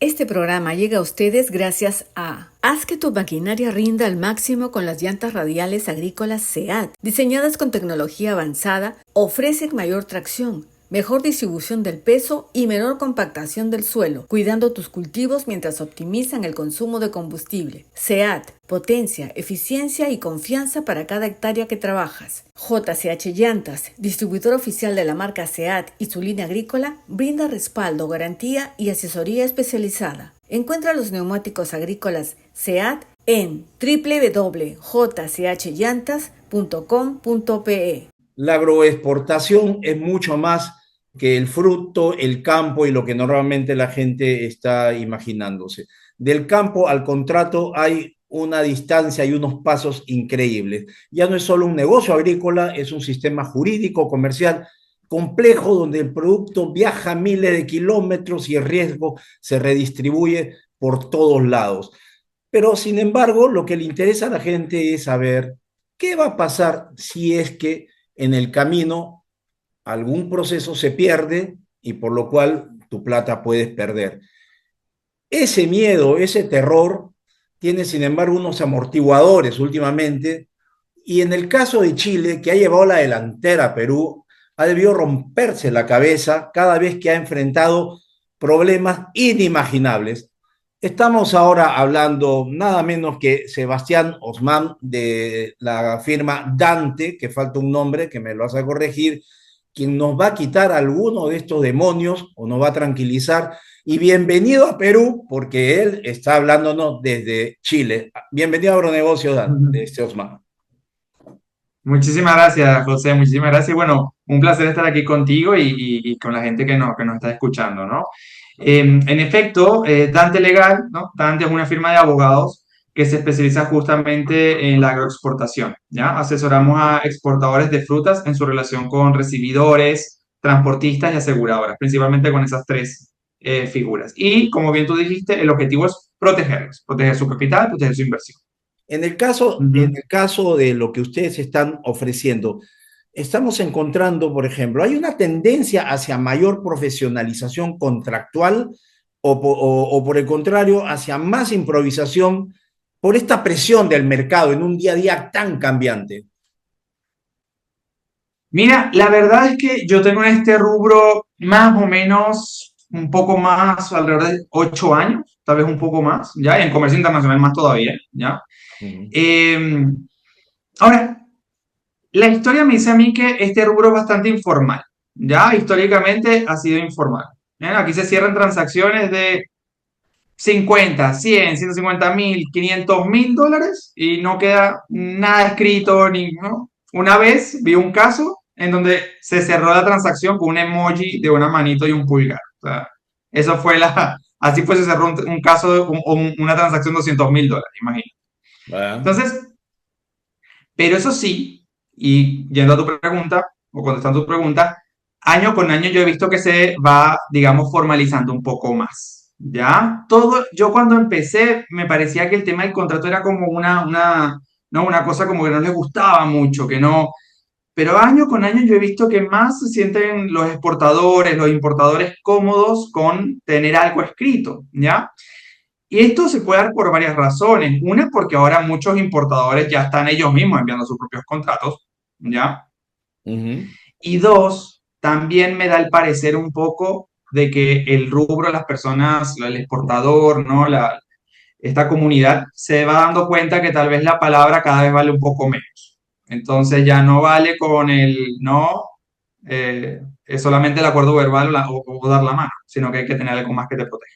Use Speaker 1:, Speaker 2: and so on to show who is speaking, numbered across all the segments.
Speaker 1: Este programa llega a ustedes gracias a Haz que tu maquinaria rinda al máximo con las llantas radiales agrícolas SEAT. Diseñadas con tecnología avanzada, ofrecen mayor tracción, mejor distribución del peso y menor compactación del suelo, cuidando tus cultivos mientras optimizan el consumo de combustible. SEAT, potencia, eficiencia y confianza para cada hectárea que trabajas. JCH Llantas, distribuidor oficial de la marca SEAT y su línea agrícola, brinda respaldo, garantía y asesoría especializada. Encuentra los neumáticos agrícolas SEAT en www.jchllantas.com.pe.
Speaker 2: La agroexportación es mucho más que el fruto, el campo y lo que normalmente la gente está imaginándose. Del campo al contrato hay una distancia y unos pasos increíbles. Ya no es solo un negocio agrícola, es un sistema jurídico, comercial complejo donde el producto viaja miles de kilómetros y el riesgo se redistribuye por todos lados. Pero sin embargo, lo que le interesa a la gente es saber qué va a pasar si es que en el camino algún proceso se pierde y por lo cual tu plata puedes perder. Ese miedo, ese terror, tiene sin embargo unos amortiguadores últimamente y en el caso de Chile, que ha llevado la delantera a Perú, ha debido romperse la cabeza cada vez que ha enfrentado problemas inimaginables. Estamos ahora hablando nada menos que Sebastián Osman de la firma Dante, que falta un nombre que me lo vas a corregir, quien nos va a quitar alguno de estos demonios o nos va a tranquilizar. Y bienvenido a Perú, porque él está hablándonos desde Chile. Bienvenido a Agronegocios, Osman.
Speaker 3: Muchísimas gracias, José, muchísimas gracias. Y bueno, un placer estar aquí contigo y con la gente que nos está escuchando, ¿no? En efecto, Dante Legal, ¿no? Dante es una firma de abogados que se especializa justamente en la agroexportación, ¿ya? Asesoramos a exportadores de frutas en su relación con recibidores, transportistas y aseguradoras, principalmente con esas tres figuras. Y como bien tú dijiste, el objetivo es protegerlos, proteger su capital, proteger su inversión.
Speaker 2: En el caso de lo que ustedes están ofreciendo, estamos encontrando, por ejemplo, hay una tendencia hacia mayor profesionalización contractual o por el contrario, hacia más improvisación por esta presión del mercado en un día a día tan cambiante.
Speaker 3: Mira, la verdad es que yo tengo en este rubro más o menos un poco más, alrededor de 8 años, tal vez un poco más, ¿ya? En comercio internacional más todavía, ¿ya?
Speaker 2: Uh -huh.
Speaker 3: Ahora, la historia me dice a mí que este rubro es bastante informal, ¿ya? Históricamente ha sido informal. ¿Ya? Aquí se cierran transacciones de 50, 100, 150.000, 500.000 dólares y no queda nada escrito, ni, ¿no? Una vez vi un caso en donde se cerró la transacción con un emoji de una manito y un pulgar. O sea, eso fue así fue, se cerró un caso, una transacción de 200.000 dólares, imagínate. Entonces, pero eso sí, y yendo a tu pregunta, o contestando tu pregunta, año con año yo he visto que se va, digamos, formalizando un poco más, ¿ya? Todo, yo cuando empecé me parecía que el tema del contrato era como no, una cosa como que no les gustaba mucho, que no, pero año con año yo he visto que más se sienten los exportadores, los importadores cómodos con tener algo escrito, ¿ya? Y esto se puede dar por varias razones. Una, porque ahora muchos importadores ya están ellos mismos enviando sus propios contratos, ¿ya?
Speaker 2: Uh -huh.
Speaker 3: Y dos, también me da el parecer un poco de que el rubro, las personas, el exportador, ¿no? Esta comunidad se va dando cuenta que tal vez la palabra cada vez vale un poco menos. Entonces ya no vale con el no, es solamente el acuerdo verbal o dar la mano, sino que hay que tener algo más que te proteja.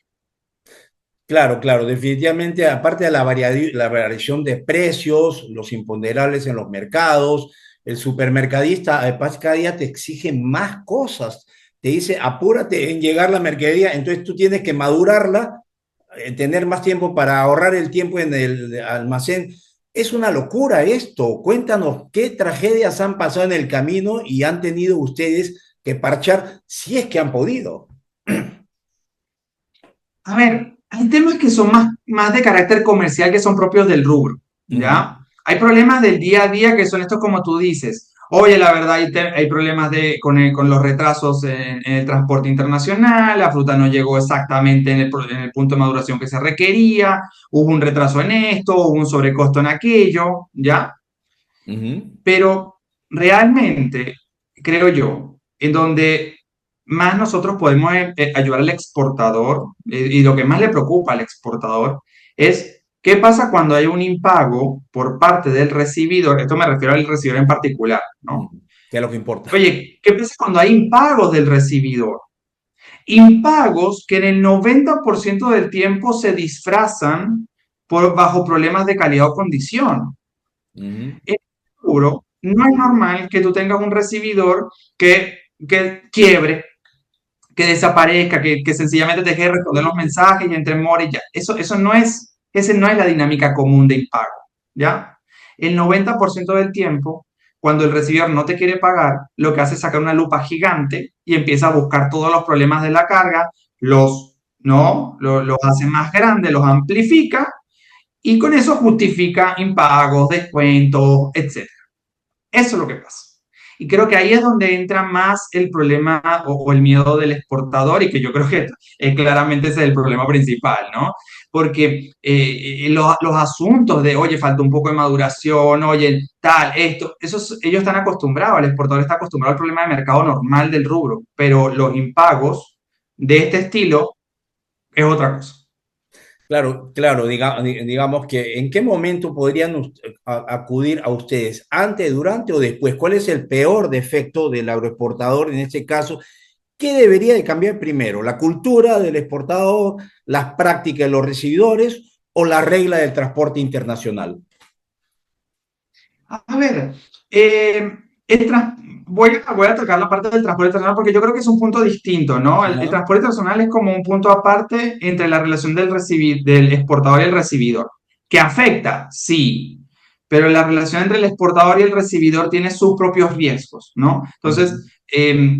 Speaker 2: Claro, claro, definitivamente, aparte de la variación de precios, los imponderables en los mercados, el supermercadista, además, cada día te exige más cosas. Te dice, apúrate en llegar la mercadería, entonces tú tienes que madurarla, tener más tiempo para ahorrar el tiempo en el almacén. Es una locura esto. Cuéntanos qué tragedias han pasado en el camino y han tenido ustedes que parchar, si es que han podido.
Speaker 3: A ver, hay temas que son más de carácter comercial que son propios del rubro,
Speaker 2: Uh -huh.
Speaker 3: ¿ya? Hay problemas del día a día que son estos como tú dices. Oye, la verdad hay problemas con los retrasos en el transporte internacional, la fruta no llegó exactamente en el punto de maduración que se requería, hubo un retraso en esto, hubo un sobrecosto en aquello, ¿ya?
Speaker 2: Ujú.
Speaker 3: Pero realmente, creo yo, en donde más nosotros podemos ayudar al exportador y lo que más le preocupa al exportador es qué pasa cuando hay un impago por parte del recibidor. Esto me refiero al recibidor en particular, ¿no?
Speaker 2: Ujú. ¿Qué es lo que importa?
Speaker 3: Oye, ¿qué pasa cuando hay impagos del recibidor? Impagos que en el 90% del tiempo se disfrazan bajo problemas de calidad o condición.
Speaker 2: Ujú.
Speaker 3: En el seguro, no es normal que tú tengas un recibidor que quiebre, que desaparezca, que sencillamente te deje de responder los mensajes y entre mora y ya. Eso no es, ese no es la dinámica común de impago, ¿ya? El 90% del tiempo, cuando el recibidor no te quiere pagar, lo que hace es sacar una lupa gigante y empieza a buscar todos los problemas de la carga, los hace más grandes, los amplifica y con eso justifica impagos, descuentos, etc. Eso es lo que pasa. Y creo que ahí es donde entra más el problema o el miedo del exportador y que yo creo que claramente ese es el problema principal, ¿no? Porque los asuntos de, oye, falta un poco de maduración, oye, tal, esto, ellos están acostumbrados, el exportador está acostumbrado al problema de mercado normal del rubro, pero los impagos de este estilo es otra cosa.
Speaker 2: Claro, claro, digamos que ¿en qué momento podrían acudir a ustedes? ¿Antes, durante o después? ¿Cuál es el peor defecto del agroexportador en este caso? ¿Qué debería de cambiar primero? ¿La cultura del exportador, las prácticas de los recibidores o la regla del transporte internacional?
Speaker 3: A ver, eh, el trans- voy a tocar la parte del transporte internacional porque yo creo que es un punto distinto, ¿no? El
Speaker 2: Ajá.
Speaker 3: transporte internacional es como un punto aparte entre la relación del exportador y el recibidor. ¿Que afecta? Sí, pero la relación entre el exportador y el recibidor tiene sus propios riesgos, ¿no?
Speaker 2: Ujú.
Speaker 3: Entonces,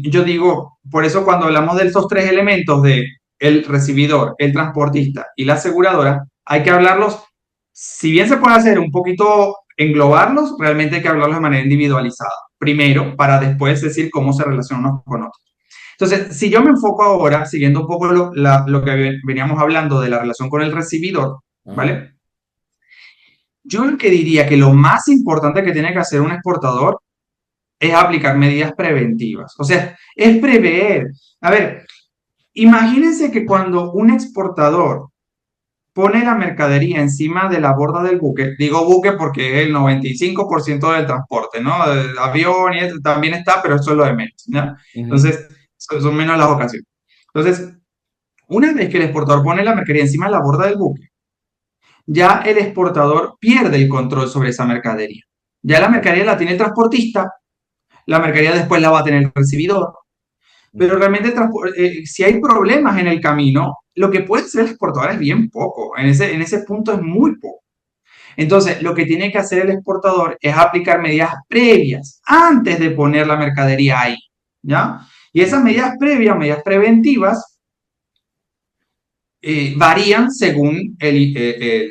Speaker 3: yo digo, por eso cuando hablamos de estos tres elementos de el recibidor, el transportista y la aseguradora, hay que hablarlos, si bien se puede hacer un poquito englobarlos, realmente hay que hablarlos de manera individualizada. Primero, para después decir cómo se relacionan unos con otros. Entonces, si yo me enfoco ahora, siguiendo un poco lo que veníamos hablando de la relación con el recibidor,
Speaker 2: Ajá.
Speaker 3: ¿vale? Yo lo que diría que lo más importante que tiene que hacer un exportador es aplicar medidas preventivas. O sea, es prever. A ver, imagínense que cuando un exportador pone la mercadería encima de la borda del buque. Digo buque porque es el 95% del transporte, ¿no? El avión y eso también está, pero eso es lo de menos, ¿no?
Speaker 2: Ujú.
Speaker 3: Entonces, son menos las ocasiones. Entonces, una vez que el exportador pone la mercadería encima de la borda del buque, ya el exportador pierde el control sobre esa mercadería. Ya la mercadería la tiene el transportista, la mercadería después la va a tener el recibidor, pero realmente si hay problemas en el camino, lo que puede hacer el exportador es bien poco. En ese punto es muy poco. Entonces, lo que tiene que hacer el exportador es aplicar medidas previas antes de poner la mercadería ahí, ¿ya? Y esas medidas previas, medidas preventivas, varían según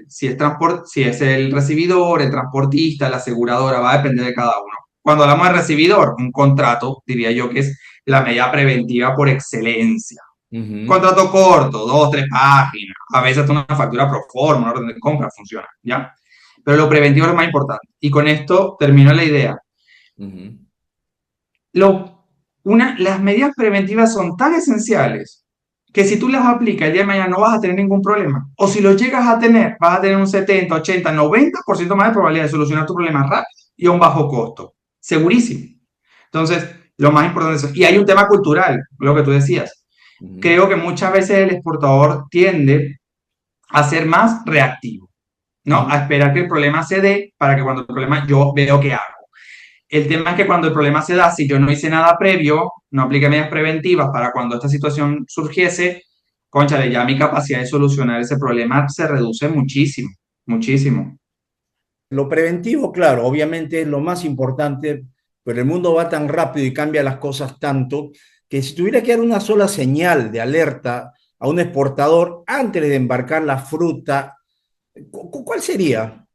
Speaker 3: si es el recibidor, el transportista, la aseguradora, va a depender de cada uno. Cuando hablamos de recibidor, un contrato, diría yo que es la medida preventiva por excelencia.
Speaker 2: Ujú.
Speaker 3: Contrato corto, dos, tres páginas, a veces hasta una factura pro forma, una orden de compra funciona, ¿ya? Pero lo preventivo es lo más importante. Y con esto termino la idea.
Speaker 2: Ujú.
Speaker 3: Lo, las medidas preventivas son tan esenciales que si tú las aplicas el día de mañana no vas a tener ningún problema. O si lo llegas a tener, vas a tener un 70, 80, 90% más de probabilidad de solucionar tu problema rápido y a un bajo costo. Segurísimo. Entonces, lo más importante es eso. Y hay un tema cultural, lo que tú decías.
Speaker 2: Ujú.
Speaker 3: Creo que muchas veces el exportador tiende a ser más reactivo, ¿no? A
Speaker 2: Ujú.
Speaker 3: esperar que el problema se dé para que cuando el problema yo veo qué hago. El tema es que cuando el problema se da, si yo no hice nada previo, no apliqué medidas preventivas para cuando esta situación surgiese, cónchale, ya mi capacidad de solucionar ese problema se reduce muchísimo, muchísimo.
Speaker 2: Lo preventivo, claro, obviamente es lo más importante, pero el mundo va tan rápido y cambia las cosas tanto que si tuviera que dar una sola señal de alerta a un exportador antes de embarcar la fruta, ¿cuál sería?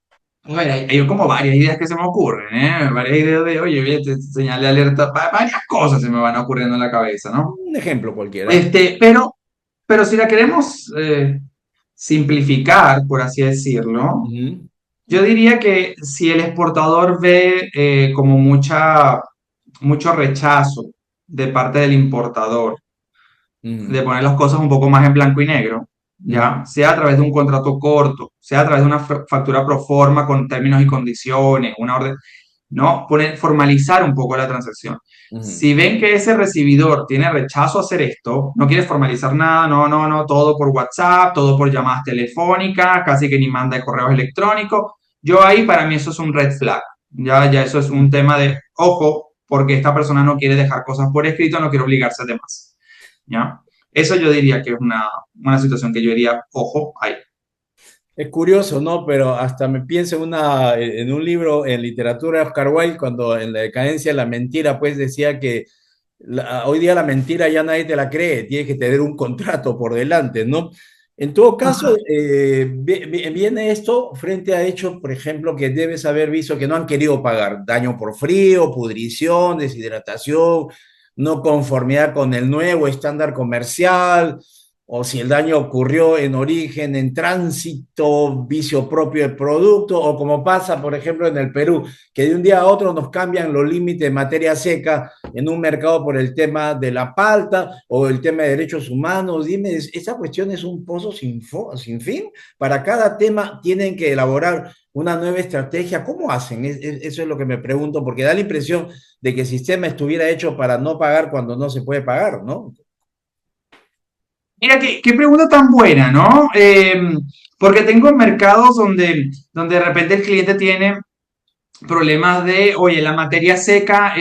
Speaker 3: A ver, hay como varias ideas que se me ocurren, ¿eh? Varias ideas de, oye, señal de alerta, varias cosas se me van ocurriendo en la cabeza, ¿no?
Speaker 2: Un ejemplo cualquiera.
Speaker 3: Pero si la queremos simplificar, por así decirlo,
Speaker 2: Ujú,
Speaker 3: yo diría que si el exportador ve como mucho rechazo de parte del importador,
Speaker 2: ujú,
Speaker 3: de poner las cosas un poco más en blanco y negro,
Speaker 2: ujú,
Speaker 3: ya, sea a través de un contrato corto, sea a través de una factura pro forma con términos y condiciones, una orden, ¿no? Formalizar un poco la transacción.
Speaker 2: ujú,
Speaker 3: Si ven que ese recibidor tiene rechazo a hacer esto, no quiere formalizar nada, no, todo por WhatsApp, todo por llamadas telefónicas, casi que ni manda correos electrónicos, yo ahí para mí eso es un red flag. Ya eso es un
Speaker 2: ujú.
Speaker 3: tema de, ojo, porque esta persona no quiere dejar cosas por escrito, no quiere obligarse de más. ¿Ya? Eso yo diría que es una situación que yo diría, ojo, ahí.
Speaker 2: Es curioso, ¿no? Pero hasta me pienso en un libro en literatura de Oscar Wilde, cuando en La decadencia de la mentira, pues decía que hoy día la mentira ya nadie te la cree, tienes que tener un contrato por delante, ¿no? En todo caso,
Speaker 3: Ajá.
Speaker 2: viene esto frente a hechos, por ejemplo, que debes haber visto que no han querido pagar: daño por frío, pudrición, deshidratación, no conformidad con el nuevo estándar comercial, o si el daño ocurrió en origen, en tránsito, vicio propio del producto, o como pasa, por ejemplo, en el Perú, que de un día a otro nos cambian los límites de materia seca en un mercado por el tema de la palta o el tema de derechos humanos. Dime, esta cuestión es un pozo sin fin. Para cada tema tienen que elaborar una nueva estrategia. ¿Cómo hacen? Eso es lo que me pregunto, porque da la impresión de que el sistema estuviera hecho para no pagar cuando no se puede pagar, ¿no?
Speaker 3: Mira, qué pregunta tan buena, ¿no? Porque tengo mercados donde de repente el cliente tiene problemas de, oye, la materia seca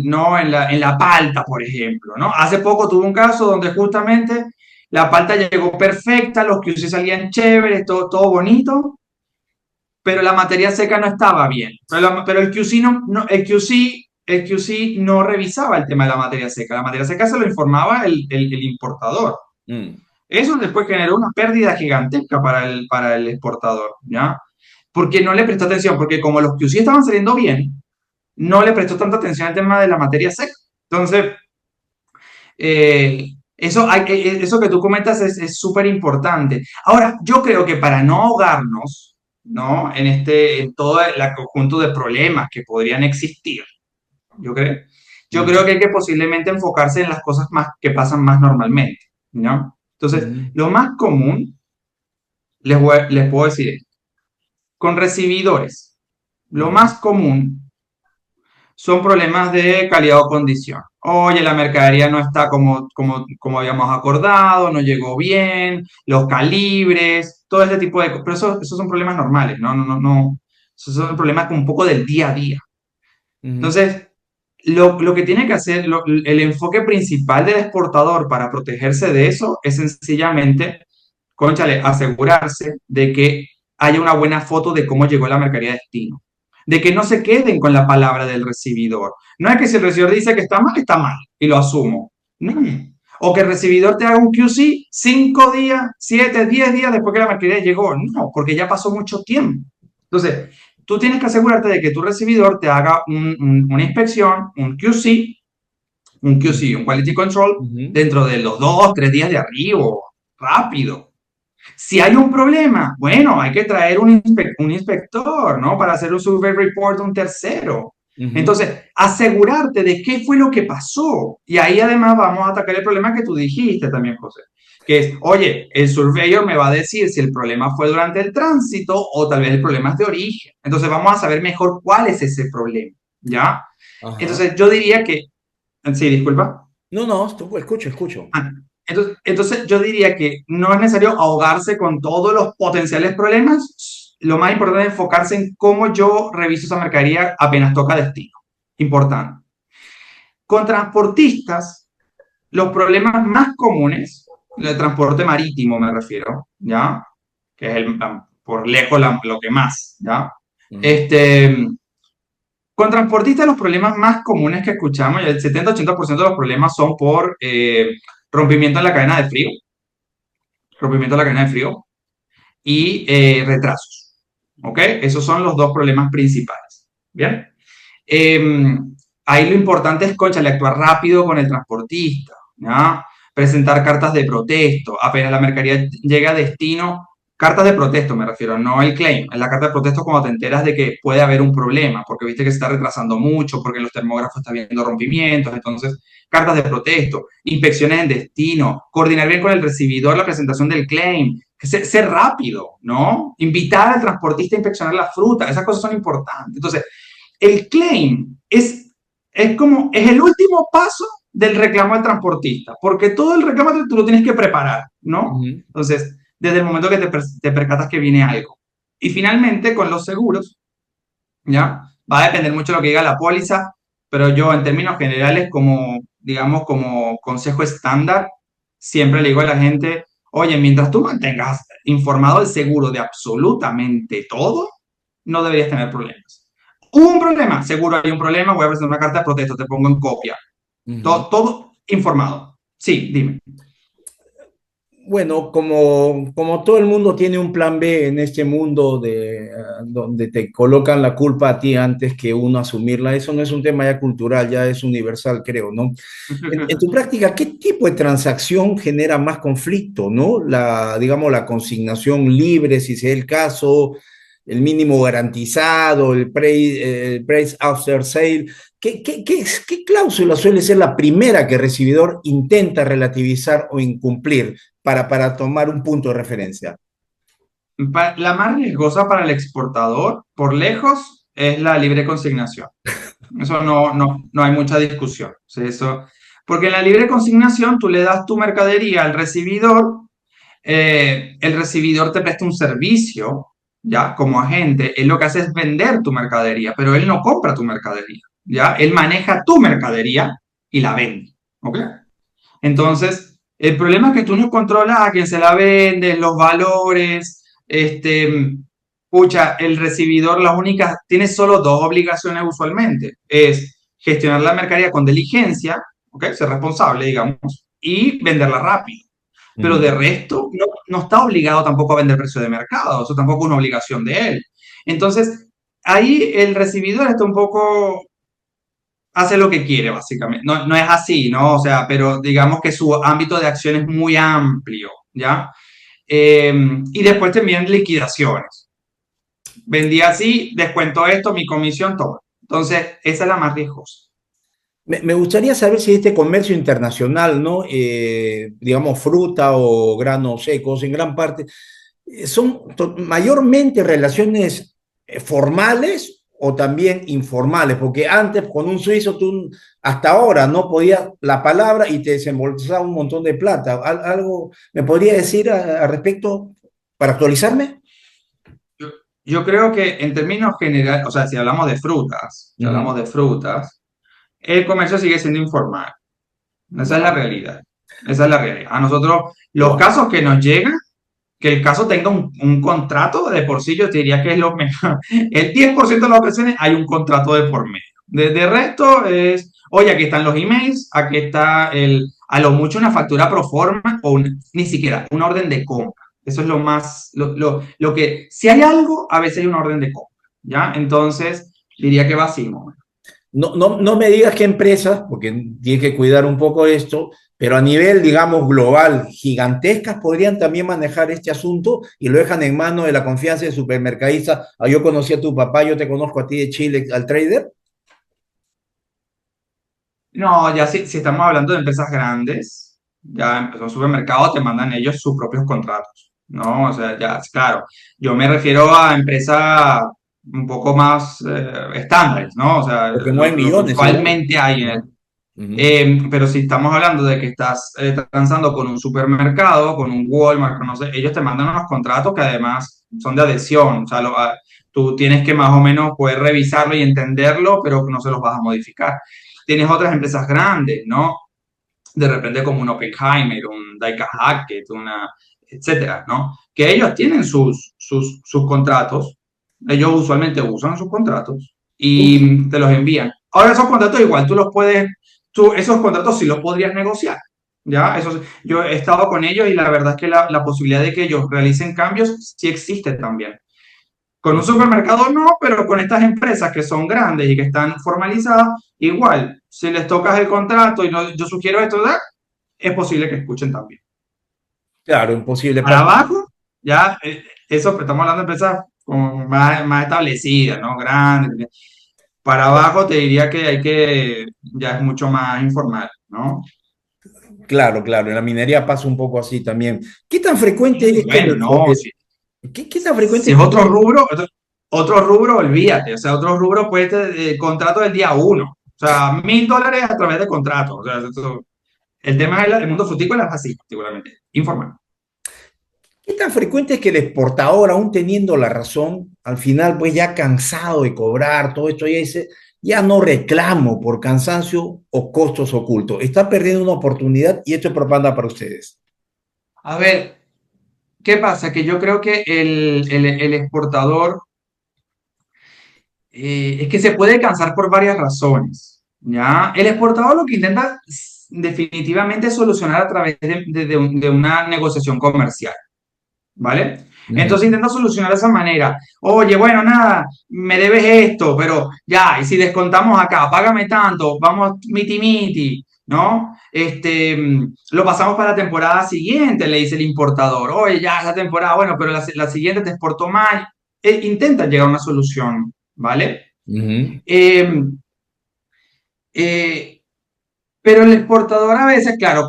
Speaker 3: no, en la palta, por ejemplo, ¿no? Hace poco tuve un caso donde justamente la palta llegó perfecta, los QC salían chéveres, todo bonito, pero la materia seca no estaba bien. Pero el QC no revisaba el tema de la materia seca. La materia seca se lo informaba el importador.
Speaker 2: Mm,
Speaker 3: Eso después generó una pérdida gigantesca para el exportador, ¿ya? Porque no le prestó atención, porque como los QC estaban saliendo bien, no le prestó tanta atención al tema de la materia seca. Entonces, eso que tú comentas es súper importante. Ahora, yo creo que para no ahogarnos, ¿no? En todo el conjunto de problemas que podrían existir, yo creo, yo
Speaker 2: mm,
Speaker 3: creo que hay que posiblemente enfocarse en las cosas más que pasan más normalmente, ¿no? Entonces,
Speaker 2: mm,
Speaker 3: lo más común, les puedo decir esto, con recibidores, lo
Speaker 2: mm,
Speaker 3: más común son problemas de calidad o condición. Oye, la mercadería no está como habíamos acordado, no llegó bien, los calibres, todo ese tipo de cosas. Pero esos son problemas normales, no. Esos son problemas como un poco del día a día.
Speaker 2: mm,
Speaker 3: Entonces, lo que tiene que hacer, el enfoque principal del exportador para protegerse de eso es sencillamente, cónchale, asegurarse de que haya una buena foto de cómo llegó la mercadería a destino. De que no se queden con la palabra del recibidor. No es que si el recibidor dice que está mal, y lo asumo. No. O que el recibidor te haga un QC 5 días, 7, 10 días después que la mercadería llegó. No, porque ya pasó mucho tiempo. Entonces, tú tienes que asegurarte de que tu recibidor te haga una inspección, un Quality Control,
Speaker 2: mm,
Speaker 3: dentro de los 2, 3 días de arribo, rápido. Si hay un problema, bueno, hay que traer un inspector, ¿no? Para hacer un survey report de un tercero.
Speaker 2: ujú,
Speaker 3: Entonces, asegurarte de qué fue lo que pasó. Y ahí además vamos a atacar el problema que tú dijiste también, José, que es, oye, el surveyor me va a decir si el problema fue durante el tránsito o tal vez el problema es de origen. Entonces, vamos a saber mejor cuál es ese problema, ¿ya?
Speaker 2: ajá.
Speaker 3: Entonces, yo diría que, sí, disculpa.
Speaker 2: No, no, escucho, escucho.
Speaker 3: Ah, entonces, yo diría que no es necesario ahogarse con todos los potenciales problemas. Lo más importante es enfocarse en cómo yo reviso esa mercadería apenas toca destino. Importante. Con transportistas, los problemas más comunes, el transporte marítimo me refiero, ¿ya? Que es por lejos lo que más, ¿ya?
Speaker 2: Ujú,
Speaker 3: Este, con transportistas los problemas más comunes que escuchamos, el 70-80% de los problemas son por rompimiento en la cadena de frío y retrasos. ¿ok? Esos son los dos problemas principales, ¿bien? Ahí lo importante es, cónchale, actuar rápido con el transportista, ¿ya? Presentar cartas de protesto, apenas la mercadería llega a destino, cartas de protesto me refiero, no el claim, en la carta de protesto cuando te enteras de que puede haber un problema, porque viste que se está retrasando mucho, porque en los termógrafos está habiendo rompimientos, entonces, cartas de protesto, inspecciones en destino, coordinar bien con el recibidor la presentación del claim, ser rápido, ¿no? Invitar al transportista a inspeccionar la fruta, esas cosas son importantes. Entonces, el claim es el último paso del reclamo al transportista, porque todo el reclamo tú lo tienes que preparar, ¿no?
Speaker 2: Ujú.
Speaker 3: Entonces, desde el momento que te percatas que viene algo. Y finalmente, con los seguros, ¿ya? Va a depender mucho de lo que diga la póliza, pero yo en términos generales, como, digamos, como consejo estándar, siempre le digo a la gente, oye, mientras tú mantengas informado el seguro de absolutamente todo, no deberías tener problemas. Hubo un problema, seguro hay un problema, voy a presentar una carta de protesto, te pongo en copia.
Speaker 2: Ujú.
Speaker 3: Todo informado. Sí, dime.
Speaker 2: Bueno, como todo el mundo tiene un plan B en este mundo donde te colocan la culpa a ti antes que uno asumirla, eso no es un tema ya cultural, ya es universal, creo, ¿no? En tu práctica, ¿qué tipo de transacción genera más conflicto, ¿no? Digamos, la consignación libre, si sea el caso, el mínimo garantizado, el price after sale. ¿Qué cláusula suele ser la primera que el recibidor intenta relativizar o incumplir para tomar un punto de referencia?
Speaker 3: La más riesgosa para el exportador, por lejos, es la libre consignación. Eso no hay mucha discusión. O sea, porque en la libre consignación tú le das tu mercadería al recibidor, el recibidor te presta un servicio, ya, como agente, él lo que hace es vender tu mercadería, pero él no compra tu mercadería, ya, él maneja tu mercadería y la vende, ¿ok? Entonces, el problema es que tú no controlas a quién se la vende, los valores, pucha, el recibidor, las únicas, tiene solo dos obligaciones usualmente, es gestionar la mercadería con diligencia, ¿ok? Ser responsable, digamos, y venderla rápido. Pero de
Speaker 2: Mm.
Speaker 3: resto, no está obligado tampoco a vender precio de mercado, eso tampoco es una obligación de él. Entonces, ahí el recibidor está un poco, hace lo que quiere, básicamente. No es así, ¿no? O sea, pero digamos que su ámbito de acción es muy amplio, ¿ya? Y después también liquidaciones. Vendí así, descuento esto, mi comisión, todo. Entonces, esa es la más riesgosa.
Speaker 2: Me gustaría saber si este comercio internacional, ¿no? Digamos, fruta o granos secos, en gran parte, son mayormente relaciones formales o también informales, porque antes con un suizo tú hasta ahora no podías la palabra y te desembolsaba un montón de plata. ¿Algo me podría decir al respecto para actualizarme?
Speaker 3: Yo, yo creo que en términos generales, o sea, si
Speaker 2: Ujú.
Speaker 3: hablamos de frutas, el comercio sigue siendo informal. Esa es la realidad. Esa es la realidad. A nosotros, los
Speaker 2: Wow.
Speaker 3: casos que nos llegan, que el caso tenga un contrato de por sí, yo te diría que es lo mejor. El 10% de las ocasiones hay un contrato de por medio. De resto es, oye, aquí están los emails, aquí está a lo mucho una factura pro forma o ni siquiera una orden de compra. Eso es lo más, lo que, si hay algo, a veces hay una orden de compra, ¿ya? Entonces, diría que va así, ¿no?
Speaker 2: No me digas qué empresas, porque tiene que cuidar un poco esto, pero a nivel, digamos, global, gigantescas podrían también manejar este asunto y lo dejan en manos de la confianza de supermercadistas. Ah, yo conocí a tu papá, yo te conozco a ti de Chile, al trader.
Speaker 3: No, ya si estamos hablando de empresas grandes, ya en los supermercados te mandan ellos sus propios contratos, ¿no? O sea, ya, claro, yo me refiero a empresas un poco más estándares, ¿no? O sea,
Speaker 2: Porque no hay
Speaker 3: lo que
Speaker 2: millones, seguro.
Speaker 3: usualmente hay en el...
Speaker 2: Ujú, ujú.
Speaker 3: Pero si estamos hablando de que estás transando con un supermercado, con un Walmart, no sé, ellos te mandan unos contratos que además son de adhesión, o sea, tú tienes que más o menos poder revisarlo y entenderlo, pero no se los vas a modificar. Tienes otras empresas grandes, ¿no? De repente como un Oppenheimer, un Daika Hackett, etcétera, ¿no? Que ellos tienen sus contratos, ellos usualmente usan sus contratos
Speaker 2: Uf.
Speaker 3: y te los envían. Ahora esos contratos igual esos contratos sí los podrías negociar, ¿ya? Yo he estado con ellos y la verdad es que la posibilidad de que ellos realicen cambios sí existe también. Con un supermercado no, pero con estas empresas que son grandes y que están formalizadas, igual, si les tocas el contrato y no, yo sugiero esto, ¿verdad? Es posible que escuchen también.
Speaker 2: Claro, imposible.
Speaker 3: Para abajo, ya, eso, estamos hablando de empresas como más establecidas, ¿no? Grandes. Para abajo te diría que ya es mucho más informal, ¿no?
Speaker 2: Claro, claro, en la minería pasa un poco así también. ¿Qué tan frecuente es que
Speaker 3: Bueno, no,
Speaker 2: qué tan frecuente
Speaker 3: si
Speaker 2: es
Speaker 3: es
Speaker 2: que...
Speaker 3: otro rubro, olvídate. O sea, otro rubro puede ser el contrato del día uno. O sea, $1.000 a través de contrato. O sea, el tema es el mundo frutícola es así, particularmente, informal.
Speaker 2: ¿Qué tan frecuente es que el exportador, aún teniendo la razón, al final, pues ya cansado de cobrar todo esto, ya dice, ya no reclamo por cansancio o costos ocultos? Está perdiendo una oportunidad y esto es propaganda para ustedes.
Speaker 3: A ver, ¿qué pasa? Que yo creo que el exportador es que se puede cansar por varias razones, ¿ya? El exportador lo que intenta definitivamente es solucionar a través de una negociación comercial, ¿vale?
Speaker 2: Ujú.
Speaker 3: Entonces intenta solucionar de esa manera. Oye, bueno, nada, me debes esto, pero ya, y si descontamos acá, págame tanto, vamos miti miti, ¿no? Lo pasamos para la temporada siguiente, le dice el importador. Oye, ya esa temporada, bueno, pero la siguiente te exportó mal. Intenta llegar a una solución, ¿vale?
Speaker 2: Ujú.
Speaker 3: Eh, eh, pero el exportador a veces, claro,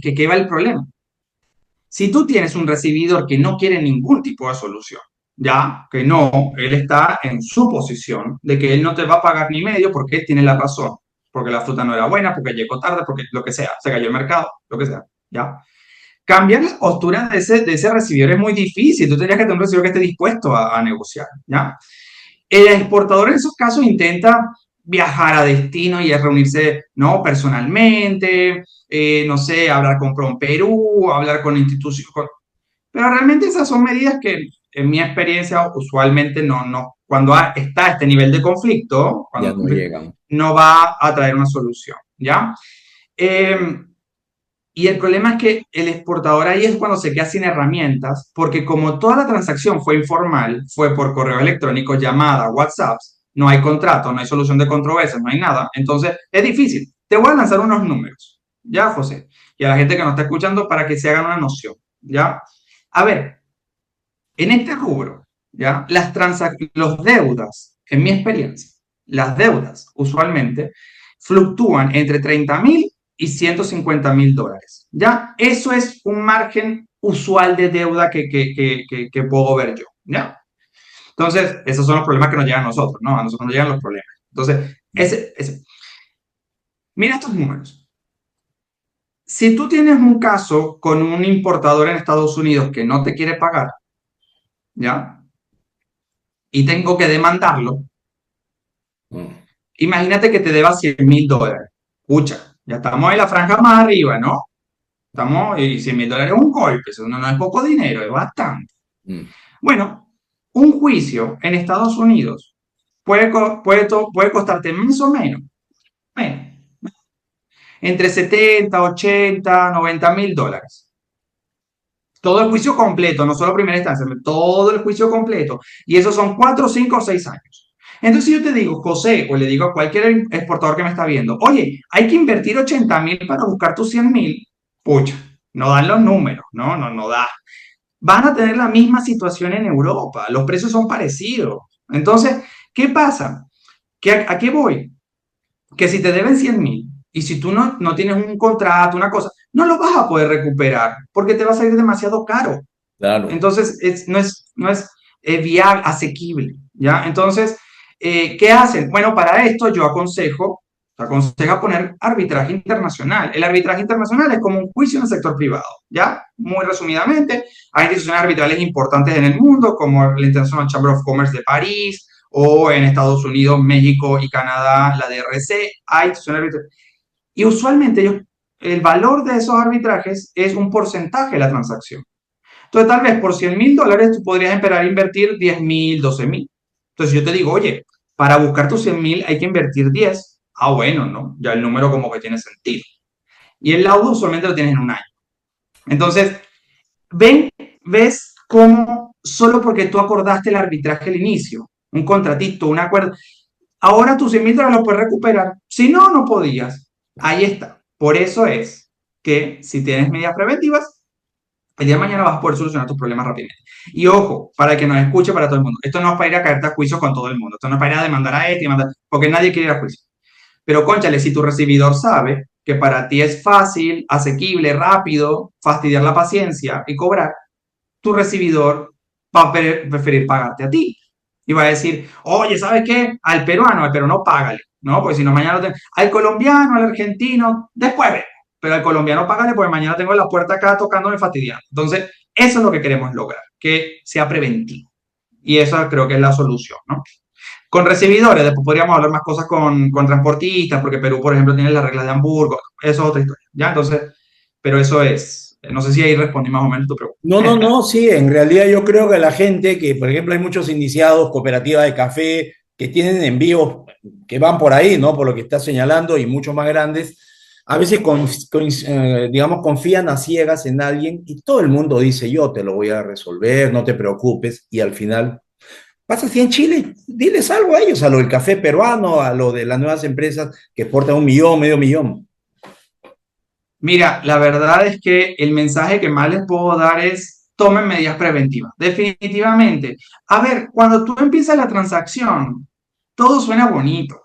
Speaker 3: ¿qué va el problema? Si tú tienes un recibidor que no quiere ningún tipo de solución, ya que no, él está en su posición de que él no te va a pagar ni medio porque él tiene la razón, porque la fruta no era buena, porque llegó tarde, porque lo que sea, se cayó el mercado, lo que sea, ya. Cambiar la postura de ese recibidor es muy difícil, tú tendrías que tener un recibidor que esté dispuesto a negociar, ya. El exportador en esos casos intenta viajar a destino y a reunirse, ¿no? Personalmente, no sé, hablar con PROMPERÚ, hablar con instituciones, pero realmente esas son medidas que, en mi experiencia, usualmente cuando está este nivel de conflicto,
Speaker 2: Ya no llegan.
Speaker 3: no va a traer una solución, ¿ya? Eh, y el problema es que el exportador ahí es cuando se queda sin herramientas, porque como toda la transacción fue informal, fue por correo electrónico, llamada, WhatsApp, no hay contrato, no hay solución de controversias, no hay nada. Entonces, es difícil. Te voy a lanzar unos números, ¿ya, José? Y a la gente que nos está escuchando para que se hagan una noción, ¿ya? A ver, en este rubro, ¿ya? Los deudas, en mi experiencia, las deudas usualmente fluctúan entre 30.000 y $150.000, ¿ya? Eso es un margen usual de deuda que puedo ver yo, ¿ya? Entonces, esos son los problemas que nos llegan a nosotros, ¿no? A nosotros nos llegan los problemas. Entonces, mira estos números. Si tú tienes un caso con un importador en Estados Unidos que no te quiere pagar, ¿ya? Y tengo que demandarlo,
Speaker 2: Mm.
Speaker 3: imagínate que te deba $100.000. Escucha, ya estamos en la franja más arriba, ¿no? Estamos, y $100.000 es un golpe, eso no es poco dinero, es bastante.
Speaker 2: Mm.
Speaker 3: Bueno, un juicio en Estados Unidos puede costarte más o menos, entre 70, 80, $90.000. Todo el juicio completo, no solo primera instancia, todo el juicio completo. Y esos son 4, 5 o 6 años. Entonces yo te digo, José, o le digo a cualquier exportador que me está viendo, oye, hay que invertir 80.000 para buscar tus 100.000. Pucha, no dan los números, no da. Van a tener la misma situación en Europa, los precios son parecidos. Entonces, ¿qué pasa? ¿A qué voy? Que si te deben 100.000 y si tú no tienes un contrato, una cosa, no lo vas a poder recuperar porque te va a salir demasiado caro.
Speaker 2: Claro.
Speaker 3: Entonces, no es viable, asequible, ¿ya? Entonces, ¿qué hacen? Bueno, para esto yo aconseja poner arbitraje internacional. El arbitraje internacional es como un juicio en el sector privado, ¿ya? Muy resumidamente, hay instituciones arbitrales importantes en el mundo, como la International Chamber of Commerce de París, o en Estados Unidos, México y Canadá, la DRC, hay instituciones arbitrales. Y usualmente el valor de esos arbitrajes es un porcentaje de la transacción. Entonces, tal vez por $100.000 tú podrías esperar invertir 10.000, 12.000. Entonces, yo te digo, oye, para buscar tus 100.000 hay que invertir 10. Ah, bueno, ¿no? Ya el número como que tiene sentido. Y el laudo solamente lo tienes en un año. Entonces, ves cómo solo porque tú acordaste el arbitraje al inicio, un contratito, un acuerdo. Ahora tus $100,000 los puedes recuperar. Si no, no podías. Ahí está. Por eso es que si tienes medidas preventivas, el día de mañana vas a poder solucionar tus problemas rápidamente. Y ojo, para que nos escuche para todo el mundo. Esto no es para ir a caerte a juicio con todo el mundo. Esto no es para ir a demandar a este y mandar, porque nadie quiere ir a juicio. Pero, cónchale, si tu recibidor sabe que para ti es fácil, asequible, rápido, fastidiar la paciencia y cobrar, tu recibidor va a preferir pagarte a ti. Y va a decir, oye, ¿sabes qué? Al peruano págale, ¿no? Porque si no, mañana al colombiano, al argentino, después ve. Pero al colombiano págale porque mañana tengo la puerta acá tocándome fastidiando. Entonces, eso es lo que queremos lograr, que sea preventivo. Y esa creo que es la solución, ¿no? Con recibidores, después podríamos hablar más cosas con transportistas, porque Perú, por ejemplo, tiene las reglas de Hamburgo, eso es otra historia, ¿ya? Entonces, pero eso es, no sé si ahí respondí más o menos tu pregunta.
Speaker 2: No, sí, en realidad yo creo que la gente que, por ejemplo, hay muchos iniciados, cooperativas de café, que tienen envíos que van por ahí, ¿no? Por lo que está señalando, y mucho más grandes, a veces, digamos, confían a ciegas en alguien y todo el mundo dice, yo te lo voy a resolver, no te preocupes, y al final pasa así en Chile, diles algo a ellos, a lo del café peruano, a lo de las nuevas empresas que exportan 1 millón, medio millón.
Speaker 3: Mira, la verdad es que el mensaje que más les puedo dar es tomen medidas preventivas, definitivamente. A ver, cuando tú empiezas la transacción, todo suena bonito.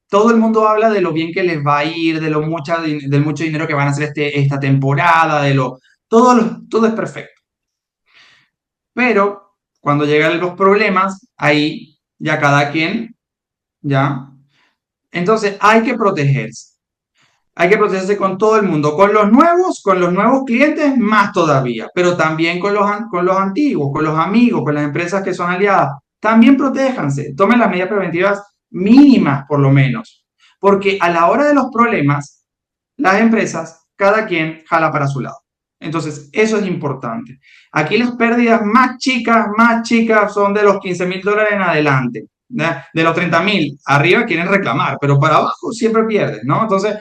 Speaker 3: Todo el mundo habla de lo bien que les va a ir, del mucho dinero que van a hacer esta temporada, todo es perfecto. Pero cuando llegan los problemas, ahí ya cada quien, ya. Entonces hay que protegerse. Hay que protegerse con todo el mundo, con los nuevos clientes más todavía, pero también con los antiguos, con los amigos, con las empresas que son aliadas. También protéjanse, tomen las medidas preventivas mínimas por lo menos, porque a la hora de los problemas, las empresas, cada quien jala para su lado. Entonces, eso es importante. Aquí las pérdidas más chicas son de los $15,000 en adelante. De los 30,000 arriba quieren reclamar, pero para abajo siempre pierden, ¿no? Entonces,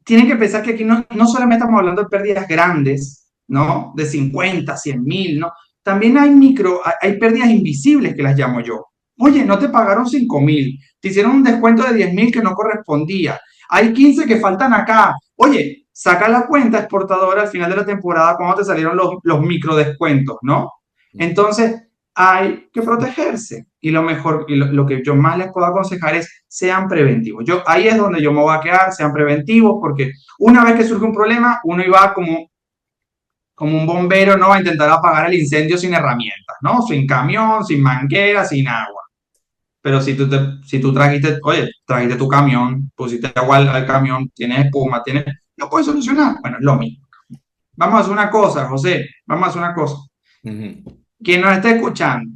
Speaker 3: tienen que pensar que aquí no solamente estamos hablando de pérdidas grandes, ¿no? De 50, 100,000, ¿no? También hay pérdidas invisibles que las llamo yo. Oye, no te pagaron 5,000, te hicieron un descuento de 10,000 que no correspondía. Hay 15 que faltan acá. Oye, saca la cuenta exportadora al final de la temporada cuando te salieron los micro descuentos, ¿no? Entonces, hay que protegerse. Y lo mejor, y lo que yo más les puedo aconsejar es sean preventivos. Ahí es donde yo me voy a quedar, sean preventivos, porque una vez que surge un problema, uno iba como un bombero, ¿no? A intentar apagar el incendio sin herramientas, ¿no? Sin camión, sin manguera, sin agua. Pero si tú trajiste tu camión, pusiste agua al camión, tienes espuma, lo puedes solucionar. Bueno, es lo mismo. Vamos a hacer una cosa, José, vamos a hacer una cosa. Quien nos esté escuchando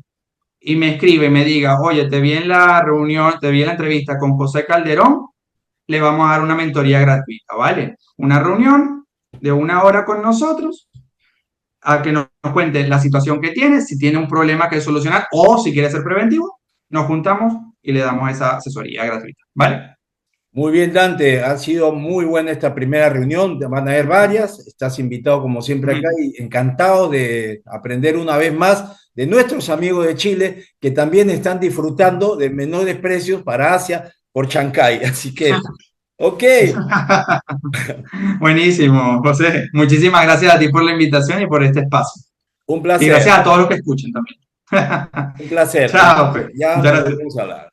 Speaker 3: y me escribe y me diga, oye, te vi en la reunión, te vi en la entrevista con José Calderón, le vamos a dar una mentoría gratuita, ¿vale? Una reunión de 1 hora con nosotros, a que nos cuente la situación que tiene, si tiene un problema que solucionar o si quiere ser preventivo, nos juntamos y le damos esa asesoría gratuita, ¿vale?
Speaker 2: Muy bien, Dante, ha sido muy buena esta primera reunión, van a haber varias, estás invitado como siempre acá y encantado de aprender una vez más de nuestros amigos de Chile que también están disfrutando de menores precios para Asia por Chancay, así que, ok.
Speaker 3: Buenísimo, José, muchísimas gracias a ti por la invitación y por este espacio.
Speaker 2: Un placer.
Speaker 3: Y gracias a todos los que escuchen también.
Speaker 2: Un placer.
Speaker 3: Chao, pues.
Speaker 2: Ya
Speaker 3: Muchas
Speaker 2: nos
Speaker 3: gracias.
Speaker 2: vamos a hablar.